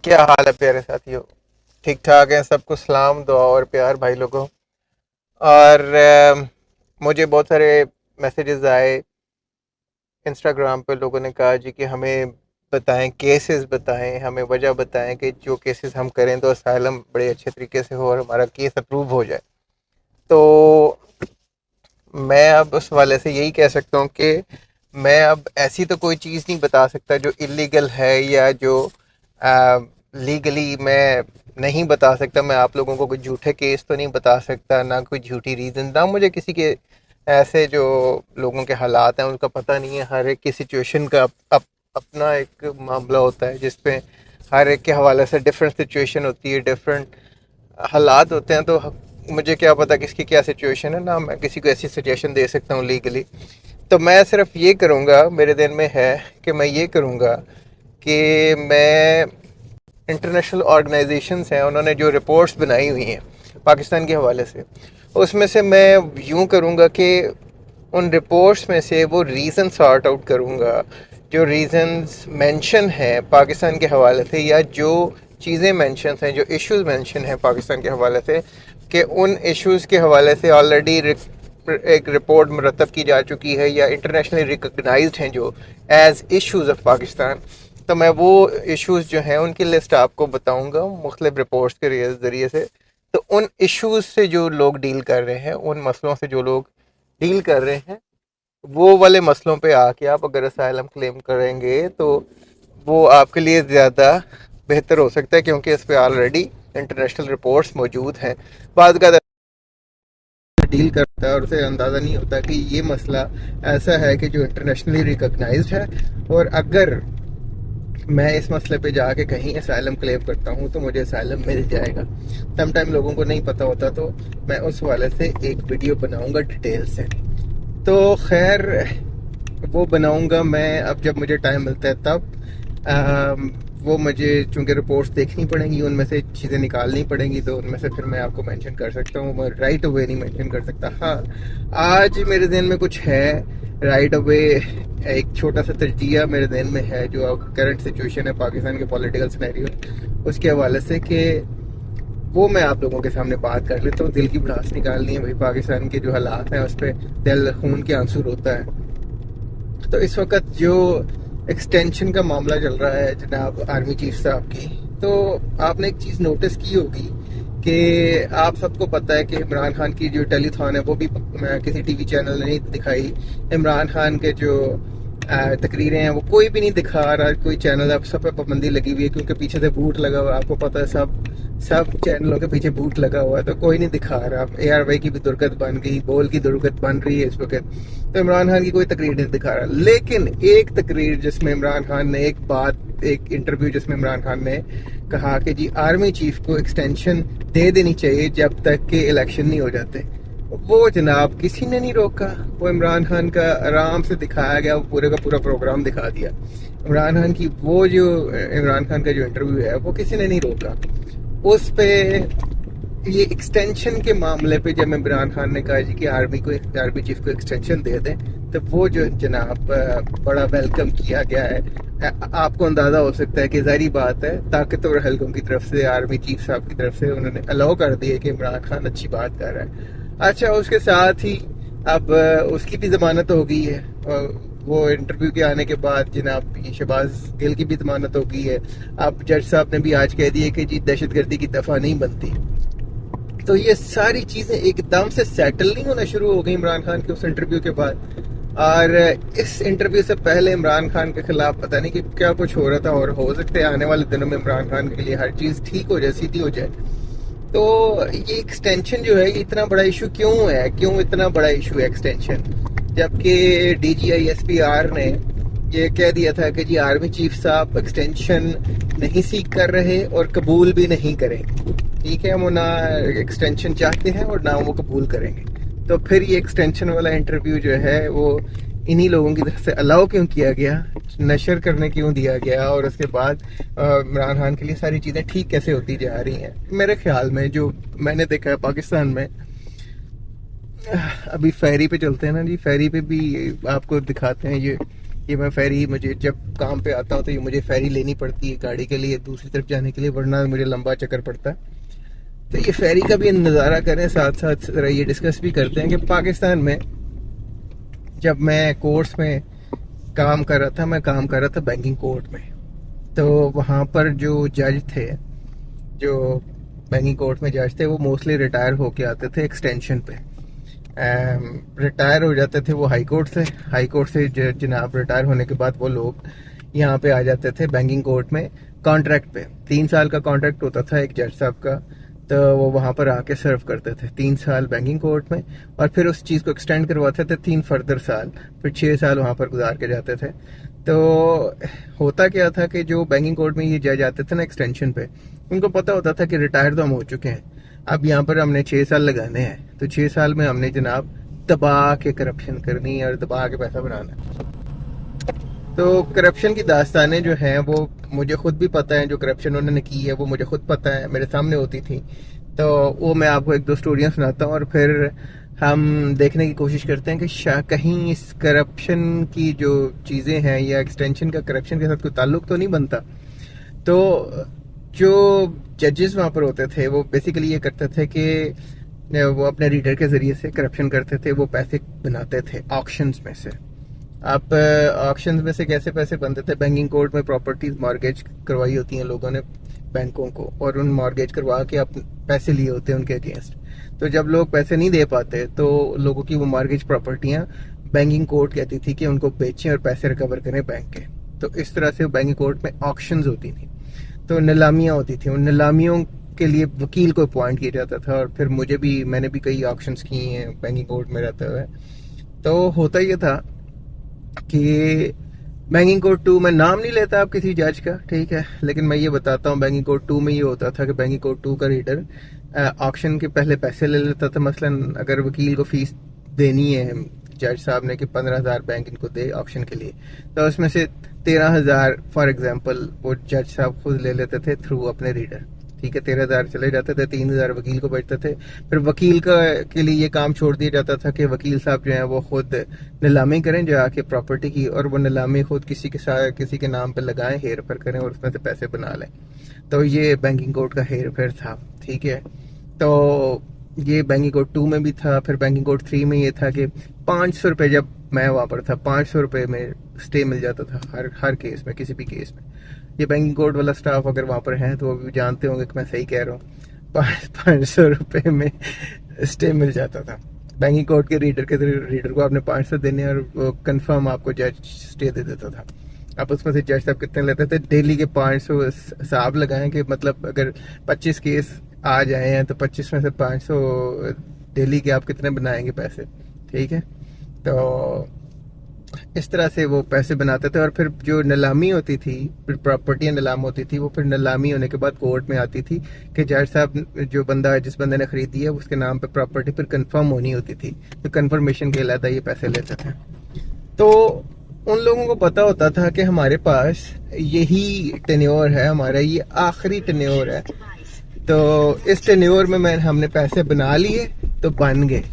क्या हाल है प्यारे साथियों। ठीक ठाक है सबको, सलाम दुआ और प्यार भाई लोगों। और मुझे बहुत सारे मैसेजेस आए इंस्टाग्राम पे। लोगों ने कहा जी कि हमें बताएं, केसेस बताएं, हमें वजह बताएं कि जो केसेस हम करें तो असाइलम बड़े अच्छे तरीके से हो और हमारा केस अप्रूव हो जाए। तो मैं अब उस वाले से यही कह सकता हूँ कि मैं अब ऐसी तो कोई चीज़ नहीं बता सकता जो इलीगल है या जो लीगली मैं नहीं बता सकता। मैं आप लोगों को कोई झूठे केस तो नहीं बता सकता, ना कोई झूठी रीज़न, ना मुझे किसी के ऐसे जो लोगों के हालात हैं उनका पता नहीं है। हर एक की सिचुएशन का अपना एक मामला होता है, जिसपे हर एक के हवाले से डिफरेंट सिचुएशन होती है, डिफरेंट हालात होते हैं। तो मुझे क्या पता किसकी क्या सिचुएशन है, ना मैं किसी को ऐसी सजेशन दे सकता हूँ लीगली। तो मैं सिर्फ ये करूँगा, मेरे दिन में है कि मैं ये करूँगा कि मैं इंटरनेशनल ऑर्गेनाइजेशंस हैं, उन्होंने जो रिपोर्ट्स बनाई हुई हैं पाकिस्तान के हवाले से, उसमें से मैं यूँ करूँगा कि उन रिपोर्ट्स में से वो रीज़न सॉर्ट आउट करूँगा जो रीज़न्स मेंशन हैं पाकिस्तान के हवाले से, या जो चीज़ें मेंशन हैं, जो इश्यूज मेंशन हैं पाकिस्तान के हवाले से, कि उन इश्यूज़ के हवाले से ऑलरेडी एक रिपोर्ट मुरतब की जा चुकी है या इंटरनेशनली रिकगनाइज्ड हैं जो एज़ इश्यूज़ ऑफ पाकिस्तान। तो मैं वो इश्यूज़ जो हैं उनकी लिस्ट आपको बताऊंगा मुख्तलिफ रिपोर्ट्स के ज़रिए से। तो उन इश्यूज़ से जो लोग डील कर रहे हैं, उन मसलों से जो लोग डील कर रहे हैं, वो वाले मसलों पे आके आप अगर असाइलम क्लेम करेंगे तो वो आपके लिए ज़्यादा बेहतर हो सकता है, क्योंकि इस पे ऑलरेडी इंटरनेशनल रिपोर्ट्स मौजूद हैं। बाद का डील करता है और उसे अंदाज़ा नहीं होता कि ये मसला ऐसा है कि जो इंटरनेशनली रिकॉग्नाइज्ड है, और अगर मैं इस मसले पे जाके कहीं असाइलम क्लेम करता हूँ तो मुझे असाइलम मिल जाएगा। सम टाइम लोगों को नहीं पता होता, तो मैं उस वाले से एक वीडियो बनाऊंगा डिटेल से। तो खैर वो बनाऊंगा मैं अब जब मुझे टाइम मिलता है तब। वो मुझे चूंकि रिपोर्ट्स देखनी पड़ेंगी, उनमें से चीज़ें निकालनी पड़ेंगी, तो उनमें से फिर मैं आपको मेंशन कर सकता हूँ। मैं राइट अवे नहीं मेंशन कर सकता। हाँ, आज मेरे ज़हन में कुछ है राइट अवे। एक छोटा सा तजिया मेरे ज़हन में है जो करंट सिचुएशन है पाकिस्तान के पॉलिटिकल सिनेरियो, उसके हवाले से, कि वो मैं आप लोगों के सामने बात कर लेता हूँ। दिल की भड़ास निकालनी है भाई, पाकिस्तान के जो हालात हैं उस पर दिल खून के आंसू रोता है। तो इस वक्त जो एक्सटेंशन का मामला चल रहा है जनाब आर्मी चीफ साहब की, तो आपने एक चीज़ नोटिस की होगी कि आप सबको पता है कि इमरान खान की जो टेलीथॉन है वो भी किसी टीवी चैनल ने नहीं दिखाई। इमरान खान के जो तकरीरें हैं वो कोई भी नहीं दिखा रहा, कोई चैनल। अब सब पे पाबंदी लगी हुई है क्योंकि पीछे से बूट लगा हुआ है, आपको पता है। सब चैनलों के पीछे बूट लगा हुआ है, तो कोई नहीं दिखा रहा। ARY की भी दुर्गत बन गई, बोल की दुर्गत बन रही है इस वक्त, तो इमरान खान की कोई तकरीर नहीं दिखा रहा। लेकिन एक तकरीर जिसमें इमरान खान ने एक इंटरव्यू जिसमें इमरान खान ने कहा कि जी आर्मी चीफ को एक्सटेंशन दे देनी चाहिए जब तक के इलेक्शन नहीं हो जाते, वो जनाब किसी ने नहीं रोका। वो इमरान खान का आराम से दिखाया गया, वो पूरे का पूरा प्रोग्राम दिखा दिया। इमरान खान का जो इंटरव्यू है वो किसी ने नहीं रोका। उस पे ये एक्सटेंशन के मामले पे जब इमरान खान ने कहा जी कि आर्मी चीफ को एक्सटेंशन दे दें, तो वो जो जनाब बड़ा वेलकम किया गया है। आपको अंदाजा हो सकता है कि जाहिर बात है ताकतवर हल्कों की तरफ से, आर्मी चीफ साहब की तरफ से उन्होंने अलाउ कर दिया कि इमरान खान अच्छी बात कर रहा है। अच्छा, उसके साथ ही अब उसकी भी जमानत हो गई है। वो इंटरव्यू के आने के बाद जनाब शहबाज गिल की भी जमानत हो गई है। अब जज साहब ने भी आज कह दिया कि जी दहशतगर्दी की दफा नहीं बनती। तो ये सारी चीजें एकदम से सेटल नहीं होना शुरू हो गई इमरान खान के उस इंटरव्यू के बाद। और इस इंटरव्यू से पहले इमरान खान के खिलाफ पता नहीं कि क्या कुछ हो रहा था, और हो सकता है आने वाले दिनों में इमरान खान के लिए हर चीज ठीक हो जाए, सीधी हो जाए। तो ये एक्सटेंशन जो है, इतना बड़ा इशू क्यों है, क्यों इतना बड़ा इशू है एक्सटेंशन, जबकि DGI-SPR ने ये कह दिया था कि जी आर्मी चीफ साहब एक्सटेंशन नहीं सीख कर रहे और कबूल भी नहीं करेंगे। ठीक है, वो ना एक्सटेंशन चाहते हैं और ना वो कबूल करेंगे। तो फिर ये एक्सटेंशन वाला इंटरव्यू जो है वो इन्हीं लोगों की तरफ से अलाउ क्यों किया गया, नशर करने क्यों दिया गया, और उसके बाद इमरान खान के लिए सारी चीज़ें ठीक कैसे होती जा रही हैं। मेरे ख्याल में जो मैंने देखा है पाकिस्तान में, अभी फेरी पे चलते हैं ना जी, फेरी पे भी आपको दिखाते हैं ये ये मैं फेरी, मुझे जब काम पे आता हूँ तो ये मुझे फेरी लेनी पड़ती है गाड़ी के लिए दूसरी तरफ जाने के लिए, वरना मुझे लंबा चक्कर पड़ता है। तो ये फेरी का भी नज़ारा करें, साथ साथ ज़रा ये डिस्कस भी करते हैं कि पाकिस्तान में जब मैं कोर्स में काम कर रहा था, मैं काम कर रहा था बैंकिंग कोर्ट में, तो वहाँ पर जो जज थे, जो बैंकिंग कोर्ट में जज थे, वो मोस्टली रिटायर होके आते थे एक्सटेंशन पे। रिटायर हो जाते थे वो हाई कोर्ट से, हाई कोर्ट से जनाब रिटायर होने के बाद वो लोग यहाँ पे आ जाते थे बैंकिंग कोर्ट में कॉन्ट्रैक्ट पे। 3 साल का कॉन्ट्रैक्ट होता था एक जज साहब का, तो वो वहाँ पर आके सर्व करते थे 3 साल बैंकिंग कोर्ट में, और फिर उस चीज़ को एक्सटेंड करवाते थे 3 फर्दर साल, फिर 6 साल वहाँ पर गुजार के जाते थे। तो होता क्या था कि जो बैंकिंग कोर्ट में ये जज आते थे ना एक्सटेंशन पे, उनको पता होता था कि रिटायर तो हम हो चुके हैं, अब यहाँ पर हमने 6 साल लगाने हैं, तो 6 साल में हमने जनाब दबा के करप्शन करनी है और दबा के पैसा बनाना है। तो करप्शन की दास्तानें जो हैं वो मुझे खुद भी पता है, जो करप्शन उन्होंने की है वो मुझे खुद पता है, मेरे सामने होती थी। तो वो मैं आपको 1-2 स्टोरियाँ सुनाता हूँ और फिर हम देखने की कोशिश करते हैं कि कहीं इस करप्शन की जो चीज़ें हैं या एक्सटेंशन का करप्शन के साथ कोई ताल्लुक तो नहीं बनता। तो जो जजेस वहाँ पर होते थे वो बेसिकली ये करते थे कि वो अपने रीडर के ज़रिए से करप्शन करते थे, वो पैसे बनाते थे ऑक्शंस में से। आप ऑक्शंस में से कैसे पैसे बनते थे? बैंकिंग कोर्ट में प्रॉपर्टीज मॉर्गेज करवाई होती हैं लोगों ने बैंकों को, और उन मॉर्गेज करवा के आप पैसे लिए होते हैं उनके अगेंस्ट। तो जब लोग पैसे नहीं दे पाते तो लोगों की वो मॉर्गेज प्रॉपर्टियां बैंकिंग कोर्ट कहती थी कि उनको बेचें और पैसे रिकवर करें बैंक के। तो इस तरह से बैंकिंग कोर्ट में ऑक्शंस होती थी, तो नीलामियां होती थी। उन नीलामियों के लिए वकील को अपॉइंट किया जाता था, और फिर मैंने भी कई ऑक्शंस किए हैं बैंकिंग कोर्ट में रहते हुए। तो होता ये था कि बैंकिंग कोर्ट 2 में नाम नहीं लेता आप किसी जज का, ठीक है, लेकिन मैं ये बताता हूँ बैंकिंग कोर्ट 2 में ये होता था कि बैंकिंग कोर्ट 2 का रीडर ऑक्शन के पहले पैसे ले लेता था। मसलन अगर वकील को फीस देनी है जज साहब ने कि 15,000 बैंक इनको दे ऑक्शन के लिए, तो उसमें से 13,000 फॉर एग्जांपल वो जज साहब खुद ले लेते थे थ्रू अपने रीडर, ठीक है। 13,000 चले जाते थे, 3,000 वकील को बचते थे। फिर वकील के लिए ये काम छोड़ दिया जाता था कि वकील साहब जो है वो खुद नीलामी करें जाके प्रॉपर्टी की, और वो नीलामी खुद किसी के नाम पे लगाएं, हेर फेर करें और उसमें से पैसे बना लें। तो ये बैंकिंग कोर्ट का हेर फेर था, ठीक है। तो ये बैंकिंग कोर्ट 2 में भी था। फिर बैंकिंग कोर्ट 3 में ये था कि 500 रुपये, जब मैं वहाँ पर था 500 रुपये में स्टे मिल जाता था हर केस में, किसी भी केस में। ये बैंकिंग कोर्ट वाला स्टाफ अगर वहाँ पर है तो वो भी जानते होंगे कि मैं सही कह रहा हूँ। 500 रुपये में स्टे मिल जाता था बैंकिंग कोर्ट के रीडर को आपने 500 देने और वो कंफर्म आपको जज स्टे दे देता था। आप उसमें से जज साहब कितने लेते थे? डेली के 500 हिसाब लगाएं कि मतलब अगर 25 केस आ जाए हैं तो 25 में से 500 डेली के आप कितने बनाएंगे पैसे, ठीक है। तो इस तरह से वो पैसे बनाते थे। और फिर जो नीलामी होती थी, फिर प्रॉपर्टियां नीलाम होती थी, वो फिर नीलामी होने के बाद कोर्ट में आती थी कि जज साहब जिस बंदे ने खरीदी है उसके नाम पे प्रॉपर्टी फिर कंफर्म होनी होती थी, तो कंफर्मेशन के अलावा ये पैसे लेते थे। तो उन लोगों को पता होता था कि हमारे पास यही टेन्योर है, हमारा ये आखिरी टेन्योर है, तो इस टेन्योर में हमने पैसे बना लिए तो बन गए,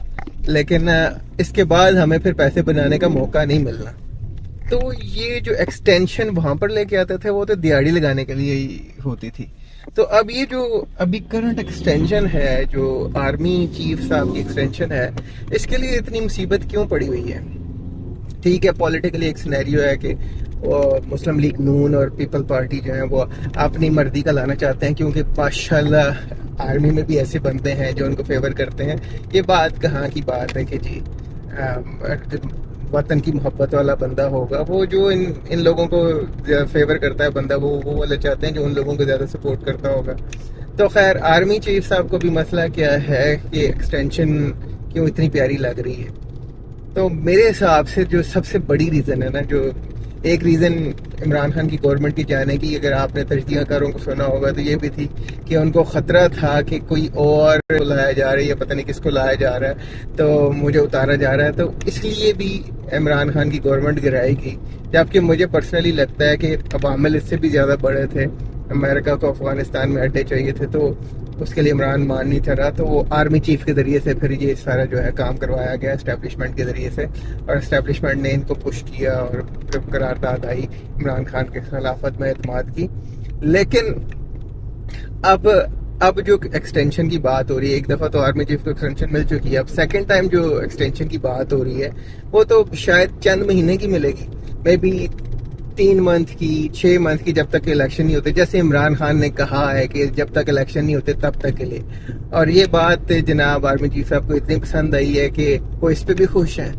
लेकिन इसके बाद हमें फिर पैसे बनाने का मौका नहीं मिलना। तो ये जो एक्सटेंशन वहां पर लेके आते थे वो तो दिहाड़ी लगाने के लिए ही होती थी। तो अब ये जो अभी करंट एक्सटेंशन है, जो आर्मी चीफ साहब की एक्सटेंशन है, इसके लिए इतनी मुसीबत क्यों पड़ी हुई है? ठीक है, पॉलिटिकली एक सिनेरियो है कि मुस्लिम लीग नून और पीपल पार्टी जो है वो अपनी मर्जी का लाना चाहते हैं, क्योंकि माशाल्लाह आर्मी में भी ऐसे बंदे हैं जो उनको फेवर करते हैं। ये बात कहाँ की बात है कि जी वतन की मोहब्बत वाला बंदा होगा वो जो इन लोगों को फेवर करता है बंदा, वो वाले चाहते हैं जो उन लोगों को ज़्यादा सपोर्ट करता होगा। तो खैर, आर्मी चीफ साहब को भी मसला क्या है कि एक्सटेंशन क्यों इतनी प्यारी लग रही है। तो मेरे हिसाब से जो सबसे बड़ी रीज़न है ना, जो एक रीज़न इमरान खान की गवर्नमेंट की जाने की, अगर आपने तजदीदकारों को सुना होगा तो ये भी थी कि उनको ख़तरा था कि कोई और लाया जा रहा है या पता नहीं किसको लाया जा रहा है, तो मुझे उतारा जा रहा है, तो इसलिए भी इमरान खान की गवर्नमेंट गिराएगी। जबकि मुझे पर्सनली लगता है कि अवामिल इससे भी ज़्यादा बड़े थे। अमेरिका को अफगानिस्तान में अड्डे चाहिए थे, तो उसके लिए इमरान मान नहीं था रहा, तो वो आर्मी चीफ के ज़रिए से फिर ये सारा जो है काम करवाया गया इस्टेब्लिशमेंट के ज़रिए से, और इस्टेब्लिशमेंट ने इनको पुश किया और फिर करारदाद आई इमरान खान के खिलाफत में एतमाद की। लेकिन अब जो एक्सटेंशन की बात हो रही है, एक दफ़ा तो आर्मी चीफ को एक्सटेंशन मिल चुकी है, अब सेकंड टाइम जो एक्सटेंशन की बात हो रही है वो तो शायद चंद महीने की मिलेगी, मे बी 3 मंथ की, 6 मंथ की, जब तक इलेक्शन नहीं होते, जैसे इमरान खान ने कहा है कि जब तक इलेक्शन नहीं होते तब तक के लिए। और ये बात जनाब आर्मी चीफ साहब को इतनी पसंद आई है कि वो इस पे भी खुश हैं।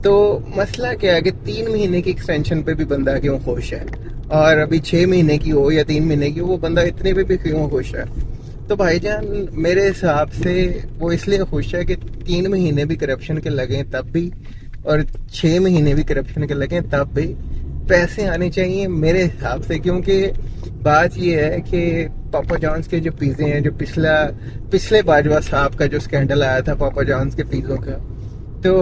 तो मसला क्या है कि 3 महीने की एक्सटेंशन पे भी बंदा क्यों खुश है, और अभी 6 महीने की हो या 3 महीने की हो, वो बंदा इतने पे भी क्यों खुश है? तो भाईजान मेरे हिसाब से वो इसलिए खुश है कि 3 महीने भी करप्शन के लगें तब भी, और 6 महीने भी करप्शन के लगें तब भी पैसे आने चाहिए मेरे हिसाब से। क्योंकि बात ये है कि पापा जॉन्स के जो पिज़्ज़े हैं, जो पिछले बाजवा साहब का जो स्कैंडल आया था पापा जॉन्स के पिज़्ज़ों का, तो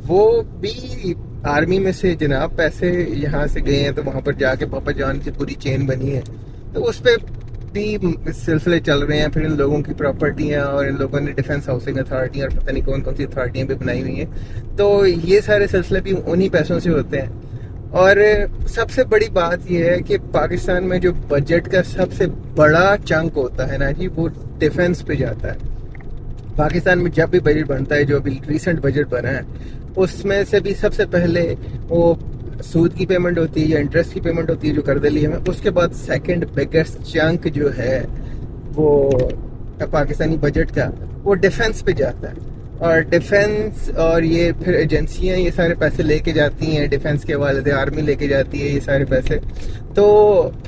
वो भी आर्मी में से जनाब पैसे यहाँ से गए हैं, तो वहाँ पर जाके पापा जॉन की पूरी चेन बनी है, तो उस पर भी सिलसिले चल रहे हैं। फिर इन लोगों की प्रॉपर्टियां, और इन लोगों ने डिफेंस हाउसिंग अथॉरिटी और पता नहीं कौन कौन सी अथॉरिटियां भी बनाई हुई हैं, तो ये सारे सिलसिले भी उन्हीं पैसों से होते हैं। और सबसे बड़ी बात यह है कि पाकिस्तान में जो बजट का सबसे बड़ा चंक होता है ना जी, वो डिफेंस पे जाता है। पाकिस्तान में जब भी बजट बनता है, जो अभी रिसेंट बजट बना है, उसमें से भी सबसे पहले वो सूद की पेमेंट होती है या इंटरेस्ट की पेमेंट होती है जो कर दे लिए में, उसके बाद सेकंड बिगेस्ट चंक जो है वो पाकिस्तानी बजट का वो डिफेंस पे जाता है। और डिफेंस और ये फिर एजेंसियां ये सारे पैसे लेके जाती हैं, डिफेंस के हवाले से आर्मी लेके जाती है ये सारे पैसे। तो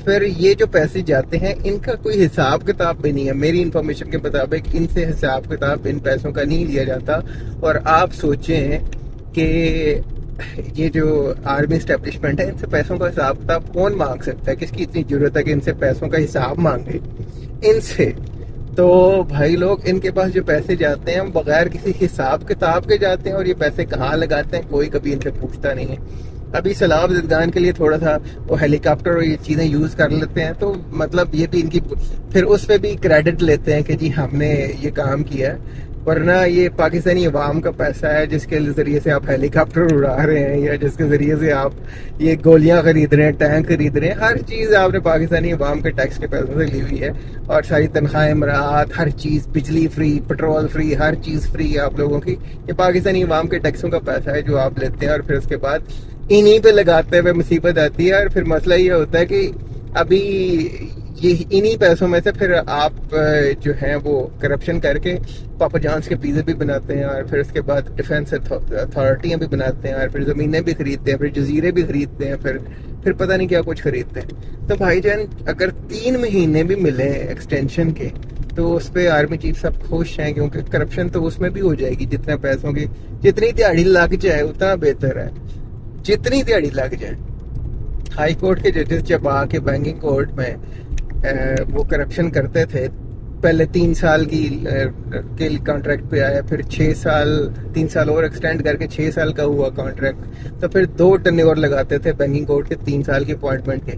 फिर ये जो पैसे जाते हैं इनका कोई हिसाब किताब भी नहीं है, मेरी इंफॉर्मेशन के मुताबिक इनसे हिसाब किताब इन पैसों का नहीं लिया जाता। और आप सोचें कि ये जो आर्मी एस्टेब्लिशमेंट है, इनसे पैसों का हिसाब किताब कौन मांग सकता है? किसकी इतनी जरूरत है कि इनसे पैसों का हिसाब मांगे इनसे? तो भाई लोग, इनके पास जो पैसे जाते हैं बगैर किसी हिसाब किताब के जाते हैं, और ये पैसे कहाँ लगाते हैं कोई कभी इनसे पूछता नहीं है। अभी सैलाब ज़दगान के लिए थोड़ा सा वो हेलीकॉप्टर और ये चीज़ें यूज़ कर लेते हैं, तो मतलब ये भी इनकी फिर उस पर भी क्रेडिट लेते हैं कि जी हमने ये काम किया है। वरना ये पाकिस्तानी अवाम का पैसा है जिसके जरिए से आप हेलीकॉप्टर उड़ा रहे हैं, या जिसके जरिए से आप ये गोलियां खरीद रहे हैं, टैंक खरीद रहे हैं, हर चीज़ आपने पाकिस्तानी अवाम के टैक्स के पैसों से ली हुई है। और सारी तनख्वाहें, मराहत, हर चीज़, बिजली फ्री, पेट्रोल फ्री, हर चीज़ फ्री है आप लोगों की। ये पाकिस्तानी अवाम के टैक्सों का पैसा है जो आप लेते हैं, और फिर उसके बाद इन्हीं पे लगाते हुए मुसीबत आती है। और फिर मसला ये होता है कि अभी ये इन्हीं पैसों में से फिर आप जो हैं वो करप्शन करके पापा जॉन्स के पिज़्ज़े भी बनाते हैं, और फिर उसके बाद डिफेंस अथॉरिटियाँ भी बनाते हैं, और फिर ज़मीनें भी खरीदते हैं, फिर जजीरे भी खरीदते हैं, फिर पता नहीं क्या कुछ खरीदते हैं। तो भाईजान अगर 3 महीने भी मिले एक्सटेंशन के, तो उस पर आर्मी चीफ सब खुश हैं, क्योंकि करप्शन तो उसमें भी हो जाएगी। जितने पैसों की जितनी दिहाड़ी लग जाए उतना बेहतर है, जितनी दिहाड़ी लग जाए। हाई कोर्ट के जजेस जब आके बैंकिंग कोर्ट में वो करप्शन करते थे, पहले 3 साल के कॉन्ट्रैक्ट पे आया, फिर 6 साल, 3 साल और एक्सटेंड करके 6 साल का हुआ कॉन्ट्रैक्ट, तो फिर 2 टर्नओवर लगाते थे बैंकिंग कोर्ट के 3 साल के अपॉइंटमेंट के।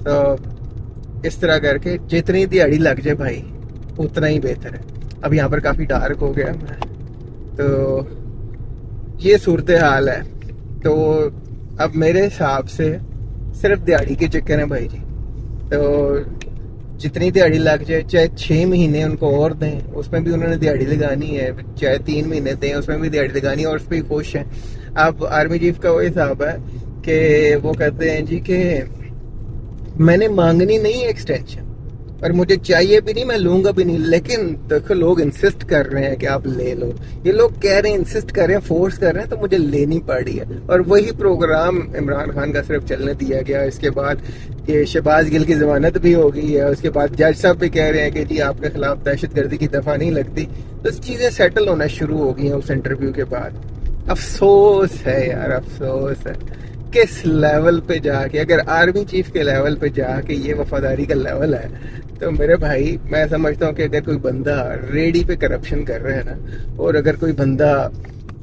तो इस तरह करके जितनी दिहाड़ी लग जाए भाई उतना ही बेहतर है। अब यहाँ पर काफ़ी डार्क हो गया, तो ये सूरत हाल है। तो अब मेरे हिसाब से सिर्फ दिहाड़ी के चक्कर है भाई जी, तो जितनी दिहाड़ी लग जाए, चाहे 6 महीने उनको और दें, उसमें भी उन्होंने दिहाड़ी लगानी है, चाहे 3 महीने दें उसमें भी दिहाड़ी लगानी है, और उस पर ही खुश हैं। अब आर्मी चीफ का वो हिसाब है कि वो कहते हैं जी कि मैंने मांगनी नहीं है एक्सटेंशन, और मुझे चाहिए भी नहीं, मैं लूंगा भी नहीं, लेकिन देखो लोग इंसिस्ट कर रहे हैं कि आप ले लो। ये लोग कह रहे हैं, इंसिस्ट कर रहे हैं, फोर्स कर रहे हैं, तो मुझे लेनी पड़ी है। और वही प्रोग्राम इमरान खान का सिर्फ चलने दिया गया। इसके बाद ये शहबाज गिल की जमानत भी हो गई है, उसके बाद जज साहब भी कह रहे हैं कि जी आपके खिलाफ दहशतगर्दी की दफा नहीं लगती। तो चीजें सेटल होना शुरू हो गई हैं उस इंटरव्यू के बाद। अफसोस है यार, अफसोस है किस लेवल पे जाके, अगर आर्मी चीफ के लेवल पे जाके ये वफादारी का लेवल है, तो मेरे भाई मैं समझता हूँ कि अगर कोई बंदा रेडी पे करप्शन कर रहा है ना, और अगर कोई बंदा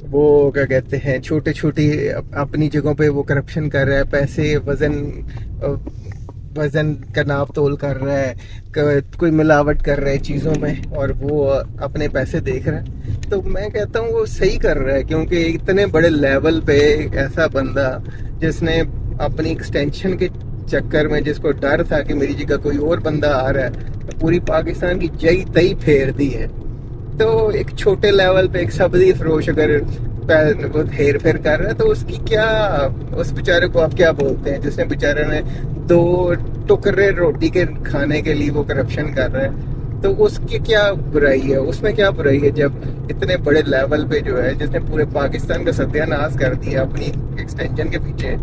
वो क्या कहते हैं छोटी छोटी अपनी जगहों पे वो करप्शन कर रहा है, पैसे वजन वजन का नाप तोल कर रहा है, कोई मिलावट कर रहा है चीज़ों में और वो अपने पैसे देख रहा है, तो मैं कहता हूँ वो सही कर रहा है। क्योंकि इतने बड़े लेवल पे एक ऐसा बंदा जिसने अपनी एक्सटेंशन के चक्कर में, जिसको डर था कि मेरी जगह कोई और बंदा आ रहा है, तो पूरी पाकिस्तान की जई तई फेर दी है। तो एक छोटे लेवल पे एक सब्जी फरोश अगर वो हेर फेर कर रहा है तो उसकी क्या, उस बेचारे को आप क्या बोलते हैं जिसने बेचारे ने 2 टुकड़े रोटी के खाने के लिए वो करप्शन कर रहा है, तो उसकी क्या बुराई है, उसमें क्या बुराई है जब इतने बड़े लेवल पे जो है जिसने पूरे पाकिस्तान का सत्यानाश कर दिया अपनी एक्सटेंशन के पीछे,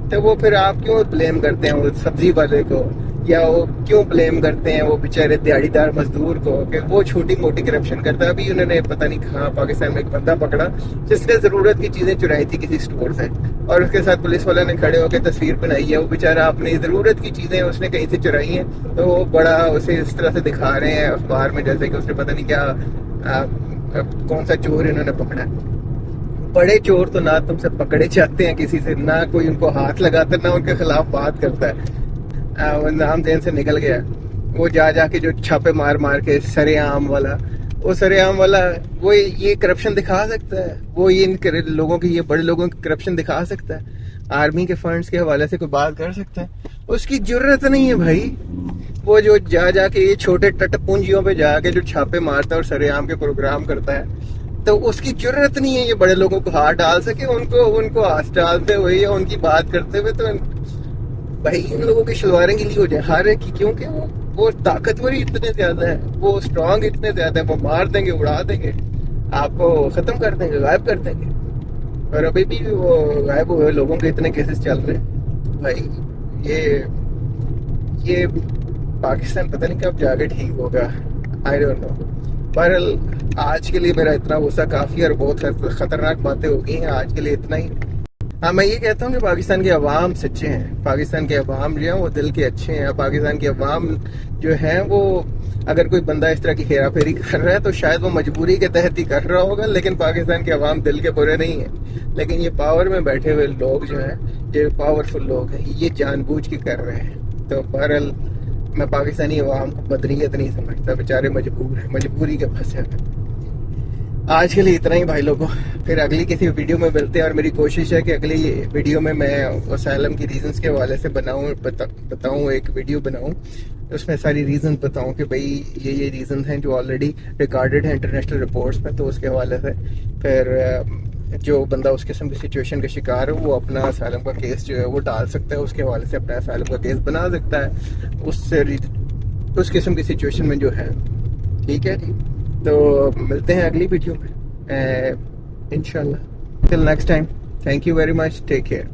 तो वो फिर आप क्यों ब्लेम करते हैं वो सब्जी वाले को, या वो क्यों ब्लेम करते हैं वो बेचारे दिहाड़ीदार मजदूर को कि वो छोटी मोटी करप्शन करता है। अभी उन्होंने पता नहीं कहाँ पाकिस्तान में एक बंदा पकड़ा जिसने जरूरत की चीजें चुराई थी किसी स्टोर से, और उसके साथ पुलिस वाले ने खड़े होकर तस्वीर बनाई है। वो बेचारा अपनी जरूरत की चीजें उसने कहीं से चुराई हैं, तो वो बड़ा उसे इस तरह से दिखा रहे हैं अखबार में जैसे कि उसने पता नहीं क्या कौन सा चोर इन्होंने पकड़ा। बड़े चोर तो ना तुमसे पकड़े जाते हैं किसी से, ना कोई उनको हाथ लगाता, ना उनके खिलाफ बात करता है। वो नाम देन से निकल गया, वो जा के जो छापे मार के सरेआम वाला, वो सरेआम वाला वो ये करप्शन दिखा सकता है, वो ये इन लोगों की, ये बड़े लोगों की करप्शन दिखा सकता है, आर्मी के फंड्स के हवाले से कोई बात कर सकता है? उसकी जरूरत नहीं है भाई। वो जो जा के ये छोटे टट पूंजियों पे जाके जो छापे मारता है और सरेआम के प्रोग्राम करता है, तो उसकी जरूरत नहीं है ये बड़े लोगों को हाथ डाल सके, उनको हाथ डालते हुए या उनकी बात करते हुए। तो भाई इन लोगों की शलवारें गिली हो जाए हर एक की, क्योंकि वो ताकतवर ही इतने ज्यादा है, वो स्ट्रांग इतने ज्यादा है, वो मार देंगे, उड़ा देंगे, आपको खत्म कर देंगे, गायब कर देंगे। और अभी भी वो गायब हुए लोगों के इतने केसेस चल रहे हैं। तो भाई ये पाकिस्तान पता नहीं कब जाके ठीक होगा, आई डोंट नो। बहरहाल आज के लिए मेरा इतना गुस्सा काफी, और बहुत खतरनाक बातें हो गई हैं आज के लिए, इतना ही। हाँ, मैं ये कहता हूँ कि पाकिस्तान के अवाम सच्चे हैं, पाकिस्तान के अवाम जो हैं वो दिल के अच्छे हैं। पाकिस्तान के अवाम जो हैं वो, अगर कोई बंदा इस तरह की हेरा फेरी कर रहा है तो शायद वो मजबूरी के तहत ही कर रहा होगा, लेकिन पाकिस्तान के अवाम दिल के बुरे नहीं है। लेकिन ये पावर में बैठे हुए लोग जो हैं, ये पावरफुल लोग हैं, ये जानबूझ के कर रहे हैं। तो बहरहाल मैं पाकिस्तानी अवाम को बदनीयत नहीं समझता, बेचारे मजबूर हैं, मजबूरी के फंसे हैं। आज के लिए इतना ही भाई लोगों, फिर अगली किसी वीडियो में मिलते हैं। और मेरी कोशिश है कि अगली वीडियो में मैं असाइलम की रीजंस के हवाले से बताऊं, एक वीडियो बनाऊं, उसमें सारी रीजंस बताऊं कि भाई ये रीजंस हैं जो ऑलरेडी रिकॉर्डेड हैं इंटरनेशनल रिपोर्ट्स में। तो उसके हवाले से फिर जो बंदा उस किस्म की सिचुएशन का शिकार है वो अपना असाइलम का केस जो है वो डाल सकता है, उसके हवाले से अपना असाइलम का केस बना सकता है उससे उस किस्म की सिचुएशन में जो है। ठीक है जी, तो मिलते हैं अगली वीडियो में इंशाल्लाह। Till next time, thank you very much, take care.